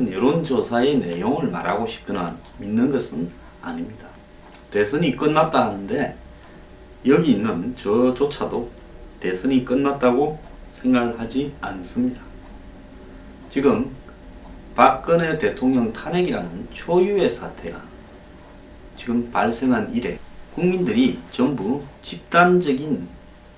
이런 여론조사의 내용을 말하고 싶거나 믿는 것은 아닙니다. 대선이 끝났다 하는데 여기 있는 저조차도 대선이 끝났다고 생각을 하지 않습니다. 지금 박근혜 대통령 탄핵이라는 초유의 사태가 지금 발생한 이래 국민들이 전부 집단적인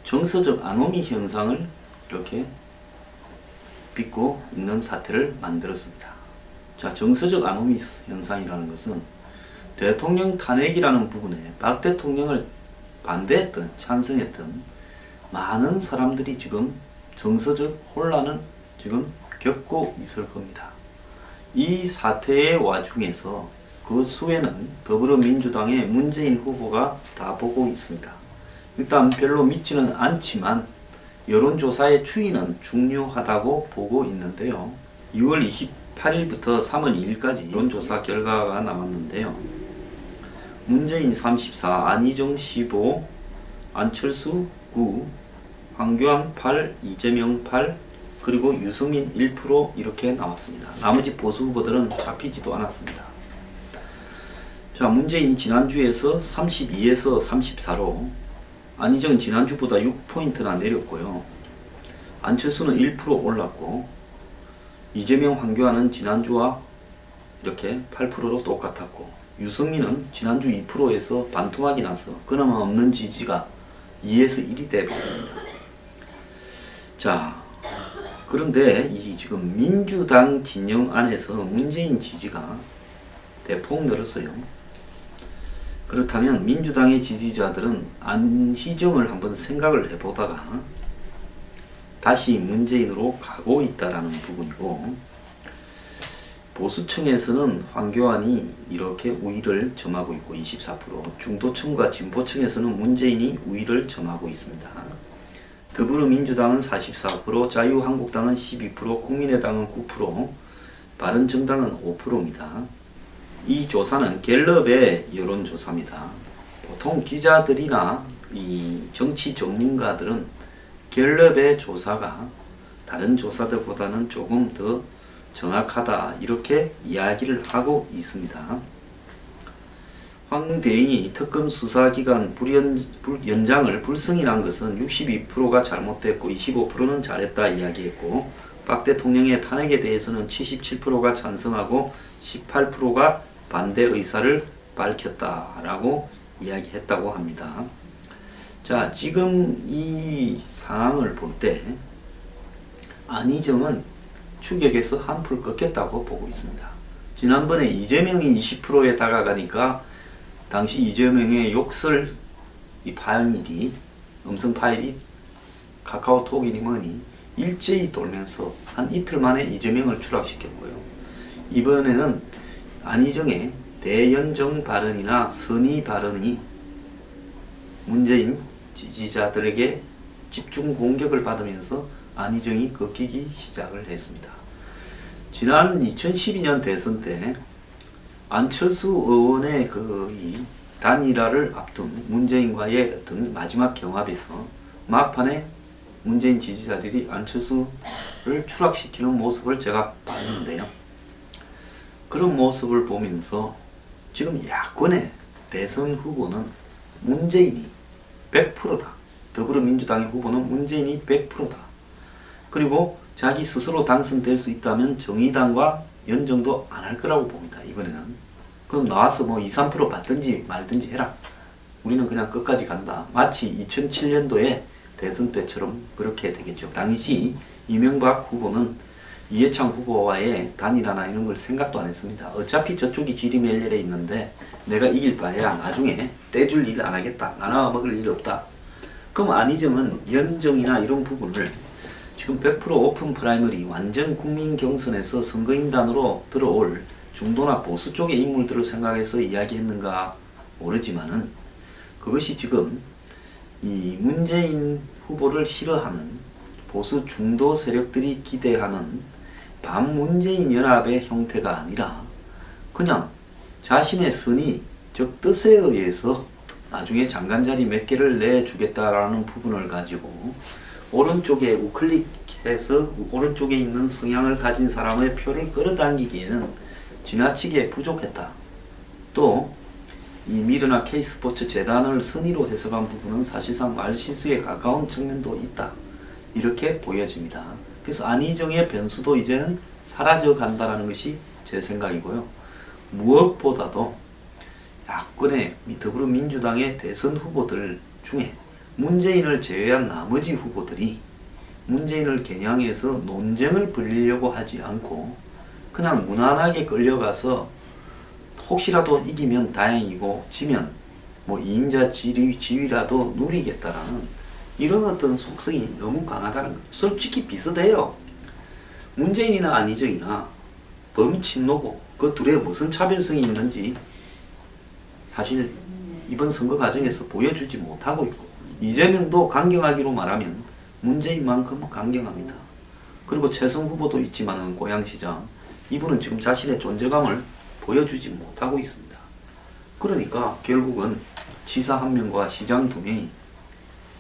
정서적 아노미 현상을 이렇게 빚고 있는 사태를 만들었습니다. 자, 정서적 아노미 현상이라는 것은 대통령 탄핵이라는 부분에 박 대통령을 반대했던, 찬성했던 많은 사람들이 지금 정서적 혼란을 지금 겪고 있을 겁니다. 이 사태의 와중에서 그 수에는 더불어민주당의 문재인 후보가 다 보고 있습니다. 일단 별로 믿지는 않지만 여론조사의 추이는 중요하다고 보고 있는데요. 2월 28일부터 3월 2일까지 여론조사 결과가 나왔는데요. 문재인 34, 안희정 15, 안철수 9, 황교안 8, 이재명 8, 그리고 유승민 1% 이렇게 나왔습니다. 나머지 보수 후보들은 잡히지도 않았습니다. 자, 문재인이 지난주에서 32에서 34로 안희정은 지난주보다 6포인트나 내렸고요. 안철수는 1% 올랐고 이재명, 황교안은 지난주와 이렇게 8%로 똑같았고 유승민은 지난주 2%에서 반토막이 나서 그나마 없는 지지가 2에서 1이 되어버렸습니다. 자, 그런데 이 지금 민주당 진영 안에서 문재인 지지가 대폭 늘었어요. 그렇다면 민주당의 지지자들은 안희정을 한번 생각을 해보다가 다시 문재인으로 가고 있다라는 부분이고, 보수층에서는 황교안이 이렇게 우위를 점하고 있고 24%, 중도층과 진보층에서는 문재인이 우위를 점하고 있습니다. 더불어민주당은 44%, 자유한국당은 12%, 국민의당은 9%, 바른정당은 5%입니다. 이 조사는 갤럽의 여론조사입니다. 보통 기자들이나 이 정치 전문가들은 갤럽의 조사가 다른 조사들보다는 조금 더 정확하다 이렇게 이야기를 하고 있습니다. 황대행이 특검 수사기간 연장을 불승인한 것은 62%가 잘못됐고 25%는 잘했다 이야기했고, 박 대통령의 탄핵에 대해서는 77%가 찬성하고 18%가 반대 의사를 밝혔다라고 이야기했다고 합니다. 자, 지금 이 상황을 볼 때 안희정은 추격에서 한풀 꺾였다고 보고 있습니다. 지난번에 이재명이 20%에 다가가니까 당시 이재명의 욕설 이 파일이, 음성 파일이 카카오톡이니 뭐니 일제히 돌면서 한 이틀 만에 이재명을 추락시켰고요. 이번에는 안희정의 대연정 발언이나 선의 발언이 문재인 지지자들에게 집중 공격을 받으면서 안희정이 꺾이기 시작을 했습니다. 지난 2012년 대선 때 안철수 의원의 이 단일화를 앞둔 문재인과의 어떤 마지막 경합에서 막판에 문재인 지지자들이 안철수를 추락시키는 모습을 제가 봤는데요. 그런 모습을 보면서 지금 야권의 대선 후보는 문재인이 100%다. 더불어민주당의 후보는 문재인이 100%다. 그리고 자기 스스로 당선될 수 있다면 정의당과 연정도 안 할 거라고 봅니다. 이번에는. 그럼 나와서 뭐 2, 3% 받든지 말든지 해라. 우리는 그냥 끝까지 간다. 마치 2007년도에 대선 때처럼 그렇게 되겠죠. 당시 이명박 후보는 이해창 후보와의 단일화나 이런 걸 생각도 안 했습니다. 어차피 저쪽이 지리멸렬에 있는데 내가 이길 바에야 나중에 떼줄 일 안 하겠다. 나눠 먹을 일 없다. 그럼 안희정은 연정이나 이런 부분을 지금 100% 오픈 프라이머리 완전 국민 경선에서 선거인단으로 들어올 중도나 보수 쪽의 인물들을 생각해서 이야기했는가 모르지만은 그것이 지금 이 문재인 후보를 싫어하는 보수 중도 세력들이 기대하는 반문재인 연합의 형태가 아니라 그냥 자신의 선의, 즉 뜻에 의해서 나중에 장관 자리 몇 개를 내주겠다라는 부분을 가지고 오른쪽에 우클릭 해서 오른쪽에 있는 성향을 가진 사람의 표를 끌어당기기에는 지나치게 부족했다. 또 이 미르나 K스포츠 재단을 선의로 해석한 부분은 사실상 말실수에 가까운 측면도 있다. 이렇게 보여집니다. 그래서 안희정의 변수도 이제는 사라져 간다는 것이 제 생각이고요. 무엇보다도 야권의 더불어민주당의 대선 후보들 중에 문재인을 제외한 나머지 후보들이 문재인을 겨냥해서 논쟁을 벌이려고 하지 않고 그냥 무난하게 끌려가서 혹시라도 이기면 다행이고 지면 뭐 2인자 지위라도 누리겠다라는 이런 어떤 속성이 너무 강하다는 거죠. 솔직히 비슷해요. 문재인이나 안희정이나 범친노고 그 둘에 무슨 차별성이 있는지 사실 이번 선거 과정에서 보여주지 못하고 있고, 이재명도 강경하기로 말하면 문재인만큼 강경합니다. 그리고 최성 후보도 있지만은 고양시장, 이분은 지금 자신의 존재감을 보여주지 못하고 있습니다. 그러니까 결국은 지사 한 명과 시장 두 명이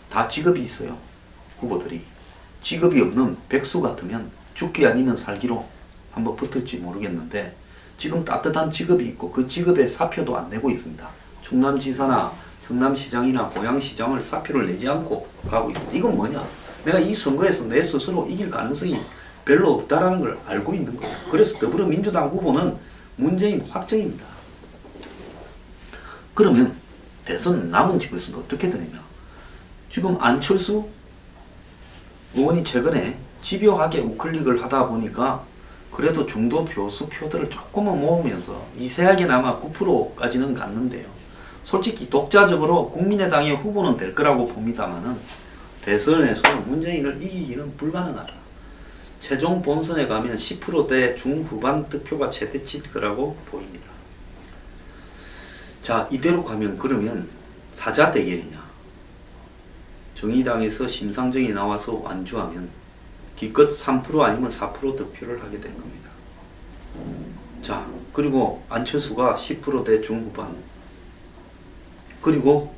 다 직업이 있어요. 후보들이. 직업이 없는 백수 같으면 죽기 아니면 살기로 한번 붙을지 모르겠는데 지금 따뜻한 직업이 있고 그 직업에 사표도 안 내고 있습니다. 충남지사나 성남시장이나 고양시장을 사표를 내지 않고 가고 있습니다. 이건 뭐냐? 내가 이 선거에서 내 스스로 이길 가능성이 별로 없다라는 걸 알고 있는 거예요. 그래서 더불어민주당 후보는 문재인 확정입니다. 그러면 대선 남은 것은 어떻게 되느냐? 지금 안철수 의원이 최근에 집요하게 우클릭을 하다 보니까 그래도 중도 표수 표들을 조금은 모으면서 미세하게나마 9%까지는 갔는데요. 솔직히 독자적으로 국민의당의 후보는 될 거라고 봅니다만은 대선에서는 문재인을 이기기는 불가능하다. 최종 본선에 가면 10%대 중후반 득표가 최대치일 거라고 보입니다. 자, 이대로 가면 그러면 사자 대결이냐? 정의당에서 심상정이 나와서 완주하면 기껏 3% 아니면 4% 득표를 하게 될 겁니다. 자, 그리고 안철수가 10%대 중후반, 그리고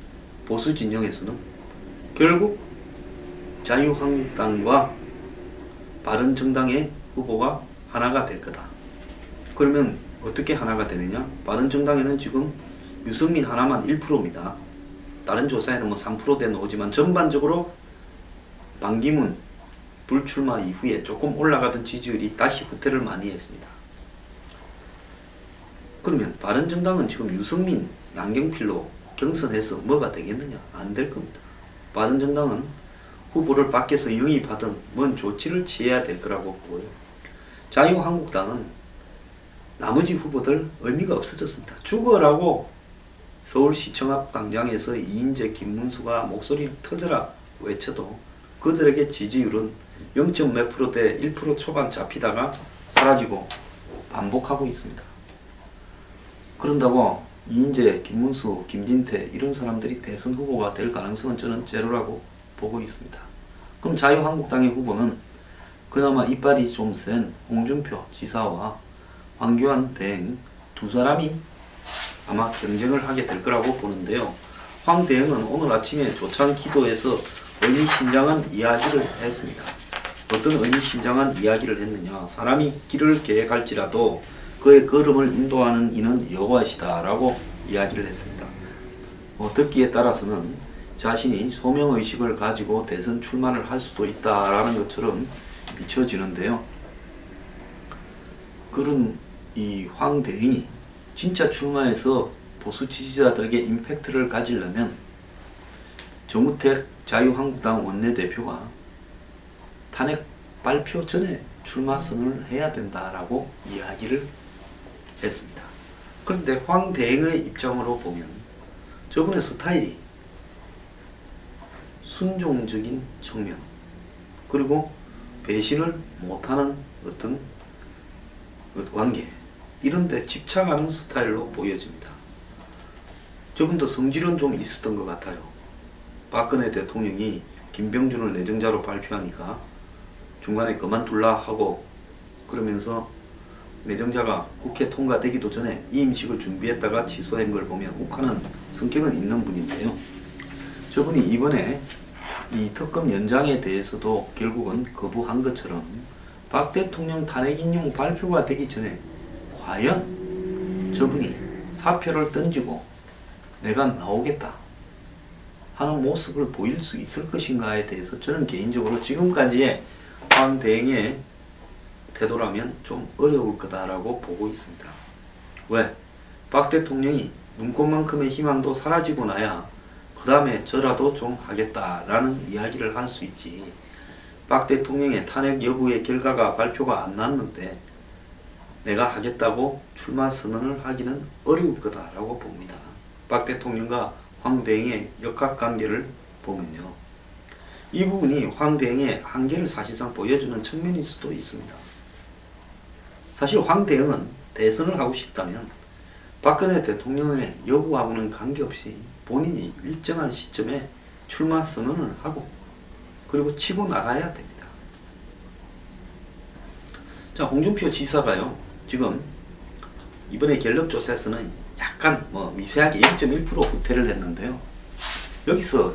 보수 진영에서는 결국 자유한국당과 바른정당의 후보가 하나가 될 거다. 그러면 어떻게 하나가 되느냐? 바른정당에는 지금 유승민 하나만 1%입니다. 다른 조사에는 뭐 3%대 나오지만 전반적으로 반기문 불출마 이후에 조금 올라가던 지지율이 다시 후퇴를 많이 했습니다. 그러면 바른정당은 지금 유승민, 양경필로 경선해서 뭐가 되겠느냐? 안 될 겁니다. 바른정당은 후보를 밖에서 영입하든 뭔 조치를 취해야 될 거라고 보고요. 자유한국당은 나머지 후보들 의미가 없어졌습니다. 죽어라고 서울시청 앞 광장에서 이인재, 김문수가 목소리를 터져라 외쳐도 그들에게 지지율은 0. 몇 %대 1% 초반 잡히다가 사라지고 반복하고 있습니다. 그런다고 이인재, 김문수, 김진태 이런 사람들이 대선 후보가 될 가능성은 저는 제로라고 보고 있습니다. 그럼 자유한국당의 후보는 그나마 이빨이 좀 센 홍준표 지사와 황교안 대행 두 사람이 아마 경쟁을 하게 될 거라고 보는데요. 황 대행은 오늘 아침에 조찬 기도에서 의미심장한 이야기를 했습니다. 어떤 의미심장한 이야기를 했느냐? 사람이 길을 계획할지라도 그의 걸음을 인도하는 이는 여호와시다 라고 이야기를 했습니다. 듣기에 따라서는 자신이 소명의식을 가지고 대선 출마를 할 수도 있다라는 것처럼 비춰지는데요. 그런 이 황 대행이 진짜 출마해서 보수 지지자들에게 임팩트를 가지려면 정우택 자유한국당 원내대표가 탄핵 발표 전에 출마 선언을 해야 된다라고 이야기를 했습니다. 그런데 황 대행의 입장으로 보면 저분의 스타일이 순종적인 측면, 그리고 배신을 못하는 어떤 관계, 이런 데 집착하는 스타일로 보여집니다. 저분도 성질은 좀 있었던 것 같아요. 박근혜 대통령이 김병준을 내정자로 발표하니까 중간에 그만둘라 하고 그러면서 내정자가 국회 통과되기도 전에 이임식을 준비했다가 취소한 걸 보면 욱하는 성격은 있는 분인데요. 저분이 이번에 이 특검 연장에 대해서도 결국은 거부한 것처럼 박 대통령 탄핵 인용 발표가 되기 전에 과연 저분이 사표를 던지고 내가 나오겠다 하는 모습을 보일 수 있을 것인가에 대해서 저는 개인적으로 지금까지의 황 대행의 태도라면 좀 어려울 거다라고 보고 있습니다. 왜? 박 대통령이 눈꽃만큼의 희망도 사라지고 나야 그 다음에 저라도 좀 하겠다라는 이야기를 할 수 있지. 박 대통령의 탄핵 여부의 결과가 발표가 안 났는데 내가 하겠다고 출마 선언을 하기는 어려울 거다라고 봅니다. 박 대통령과 황 대행의 역학관계를 보면요. 이 부분이 황 대행의 한계를 사실상 보여주는 측면일 수도 있습니다. 사실 황 대행은 대선을 하고 싶다면 박근혜 대통령의 여부하고는 관계없이 본인이 일정한 시점에 출마 선언을 하고 그리고 치고 나가야 됩니다. 자, 홍준표 지사가요, 지금 이번에 갤럽 조사에서는 약간 미세하게 0.1% 후퇴를 했는데요. 여기서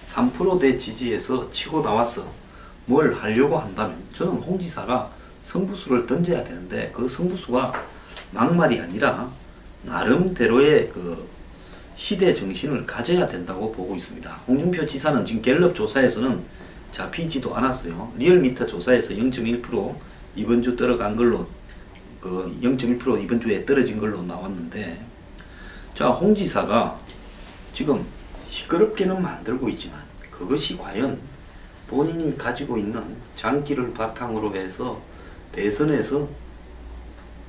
3%대 지지에서 치고 나와서 뭘 하려고 한다면 저는 홍 지사가 승부수를 던져야 되는데 그 승부수가 막말이 아니라 나름대로의 그 시대 정신을 가져야 된다고 보고 있습니다. 홍준표 지사는 지금 갤럽 조사에서는 잡히지도 않았어요. 리얼미터 조사에서 0.1% 이번 주 떨어간 걸로 0.1% 이번 주에 떨어진 걸로 나왔는데, 자, 홍 지사가 지금 시끄럽게는 만들고 있지만 그것이 과연 본인이 가지고 있는 장기를 바탕으로 해서 대선에서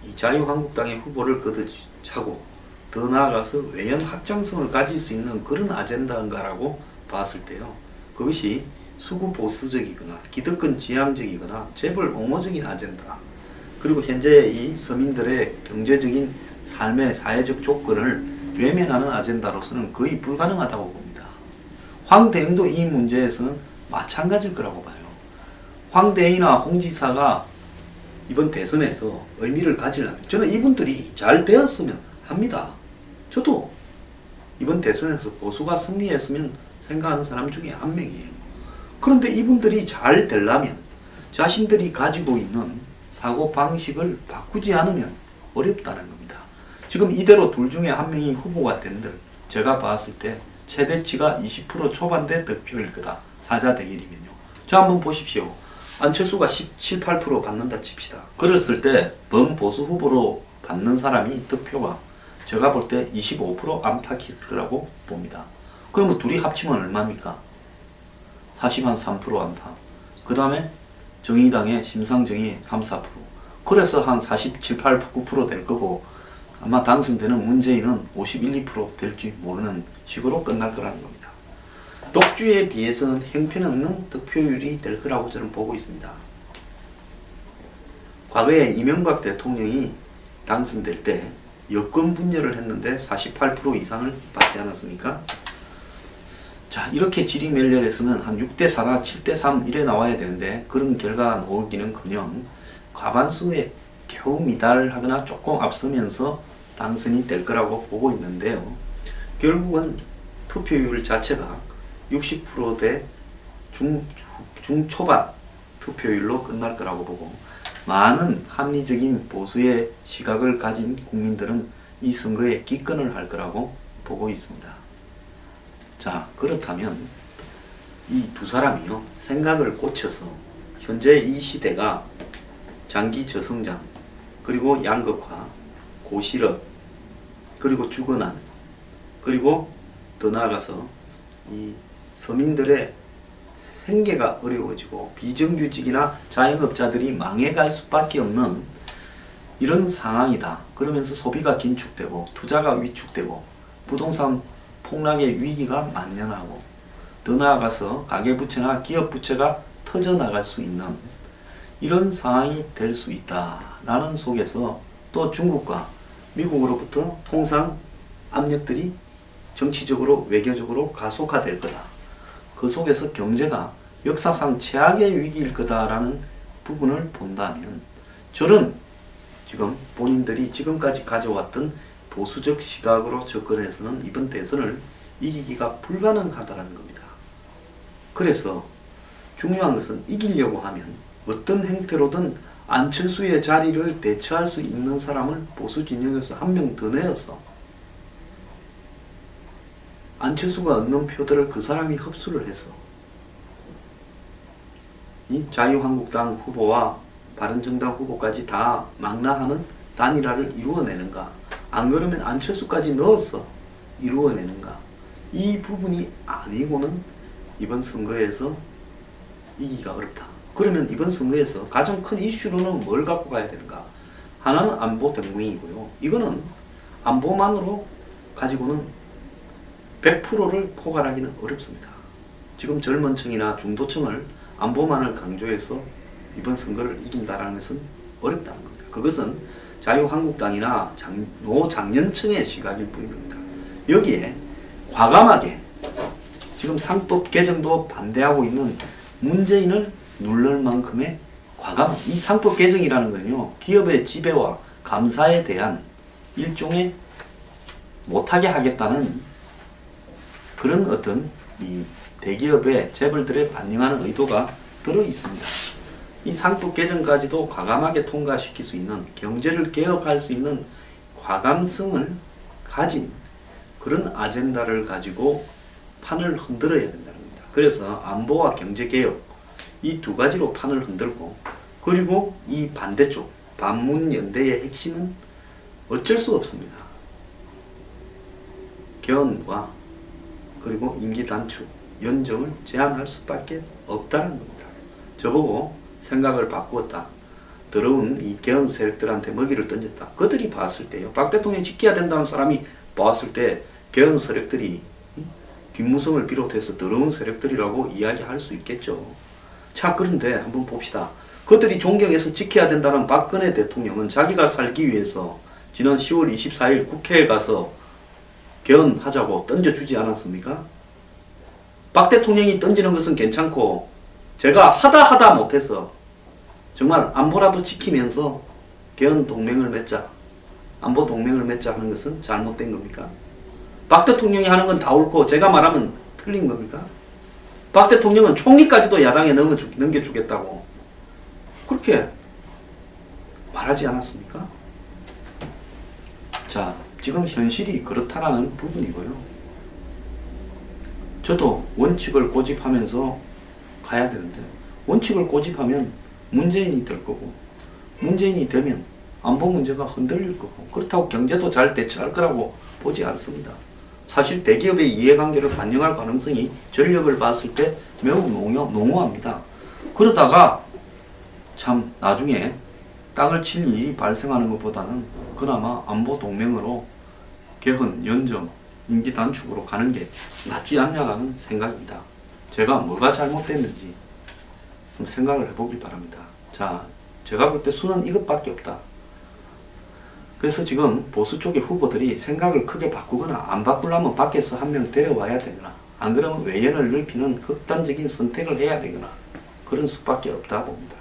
이 자유한국당의 후보를 걷어차고 더 나아가서 외연 확장성을 가질 수 있는 그런 아젠다인가라고 봤을 때요, 그것이 수구 보수적이거나 기득권 지향적이거나 재벌 옹호적인 아젠다, 그리고 현재 이 서민들의 경제적인 삶의 사회적 조건을 외면하는 아젠다로서는 거의 불가능하다고 봅니다. 황 대행도 이 문제에서는 마찬가지일 거라고 봐요. 황 대행이나 홍 지사가 이번 대선에서 의미를 가지려면 저는 이분들이 잘 되었으면 합니다. 저도 이번 대선에서 보수가 승리했으면 생각하는 사람 중에 한 명이에요. 그런데 이분들이 잘 되려면 자신들이 가지고 있는 사고방식을 바꾸지 않으면 어렵다는 겁니다. 지금 이대로 둘 중에 한 명이 후보가 된들 제가 봤을 때 최대치가 20% 초반대 득표일 거다. 사자 대결이면요. 자, 한번 보십시오. 안철수가 17, 8% 받는다 칩시다. 그랬을 때 범보수 후보로 받는 사람이 득표가 제가 볼 때 25% 안팎일 거라고 봅니다. 그러면 둘이 합치면 얼마입니까? 40한 3% 안팎. 그 다음에 정의당의 심상정이 3, 4%. 그래서 한 47, 8, 9% 될 거고 아마 당선되는 문재인은 51, 2% 될지 모르는 식으로 끝날 거라는 겁니다. 독주에 비해서는 형편없는 득표율이 될 거라고 저는 보고 있습니다. 과거에 이명박 대통령이 당선될 때 여권 분열을 했는데 48% 이상을 받지 않았습니까? 자, 이렇게 지리멸렬했으면 한 6대4나 7대3 이래 나와야 되는데 그런 결과가 나오기는커녕 과반수에 겨우 미달하거나 조금 앞서면서 당선이 될 거라고 보고 있는데요. 결국은 투표율 자체가 60%대 중초반 투표율로 끝날 거라고 보고 많은 합리적인 보수의 시각을 가진 국민들은 이 선거에 기권을 할 거라고 보고 있습니다. 자, 그렇다면 이 두 사람이요, 생각을 고쳐서 현재 이 시대가 장기 저성장, 그리고 양극화, 고실업, 그리고 주거난, 그리고 더 나아가서 이 서민들의 생계가 어려워지고 비정규직이나 자영업자들이 망해갈 수밖에 없는 이런 상황이다. 그러면서 소비가 긴축되고 투자가 위축되고 부동산 폭락의 위기가 만연하고 더 나아가서 가계부채나 기업부채가 터져나갈 수 있는 이런 상황이 될 수 있다라는 속에서 또 중국과 미국으로부터 통상 압력들이 정치적으로 외교적으로 가속화될 거다. 그 속에서 경제가 역사상 최악의 위기일 거다라는 부분을 본다면 저는 지금 본인들이 지금까지 가져왔던 보수적 시각으로 접근해서는 이번 대선을 이기기가 불가능하다는 겁니다. 그래서 중요한 것은 이기려고 하면 어떤 형태로든 안철수의 자리를 대체할 수 있는 사람을 보수 진영에서 한 명 더 내어서 안철수가 얻는 표들을 그 사람이 흡수를 해서 이 자유한국당 후보와 바른정당 후보까지 다 망라하는 단일화를 이루어내는가, 안 그러면 안철수까지 넣어서 이루어내는가, 이 부분이 아니고는 이번 선거에서 이기가 어렵다. 그러면 이번 선거에서 가장 큰 이슈로는 뭘 갖고 가야 되는가? 하나는 안보 동맹이고요. 이거는 안보만으로 가지고는 100%를 포괄하기는 어렵습니다. 지금 젊은 층이나 중도층을 안보만을 강조해서 이번 선거를 이긴다라는 것은 어렵다는 겁니다. 그것은 자유한국당이나 노장년층의 시각일 뿐인 겁니다. 여기에 과감하게 지금 상법 개정도 반대하고 있는 문재인을 누를 만큼의 이 상법 개정이라는 건요, 기업의 지배와 감사에 대한 일종의 못하게 하겠다는 그런 어떤 이 대기업의 재벌들의 반영하는 의도가 들어 있습니다. 이 상법 개정까지도 과감하게 통과시킬 수 있는, 경제를 개혁할 수 있는 과감성을 가진 그런 아젠다를 가지고 판을 흔들어야 된다는 겁니다. 그래서 안보와 경제개혁, 이 두 가지로 판을 흔들고, 그리고 이 반대쪽 반문연대의 핵심은 어쩔 수 없습니다. 개헌과 그리고 임기 단축, 연정을 제한할 수밖에 없다는 겁니다. 저보고 생각을 바꾸었다, 더러운 이 개헌 세력들한테 먹이를 던졌다, 그들이 봤을 때요, 박 대통령이 지켜야 된다는 사람이 봤을 때 개헌 세력들이 김무성을 비롯해서 더러운 세력들이라고 이야기할 수 있겠죠. 자, 그런데 한번 봅시다. 그들이 존경해서 지켜야 된다는 박근혜 대통령은 자기가 살기 위해서 지난 10월 24일 국회에 가서 개헌하자고 던져주지 않았습니까? 박 대통령이 던지는 것은 괜찮고, 제가 하다 못해서 정말 안보라도 지키면서 개헌 동맹을 맺자, 안보 동맹을 맺자 하는 것은 잘못된 겁니까? 박 대통령이 하는 건 다 옳고 제가 말하면 틀린 겁니까? 박 대통령은 총리까지도 야당에 넘겨주겠다고 그렇게 말하지 않았습니까? 자, 지금 현실이 그렇다라는 부분이고요. 저도 원칙을 고집하면서 가야 되는데, 원칙을 고집하면 문재인이 될 거고, 문재인이 되면 안보 문제가 흔들릴 거고, 그렇다고 경제도 잘 대처할 거라고 보지 않습니다. 사실 대기업의 이해관계를 반영할 가능성이 전력을 봤을 때 매우 농후합니다. 그러다가 참 나중에 땅을 칠 일이 발생하는 것보다는 그나마 안보 동맹으로 개헌, 연정, 임기 단축으로 가는 게 낫지 않냐라는 생각입니다. 제가 뭐가 잘못됐는지 좀 생각을 해보길 바랍니다. 자, 제가 볼 때 수는 이것밖에 없다. 그래서 지금 보수 쪽의 후보들이 생각을 크게 바꾸거나 안 바꾸려면 밖에서 한 명 데려와야 되거나, 안 그러면 외연을 넓히는 극단적인 선택을 해야 되거나, 그런 수밖에 없다 봅니다.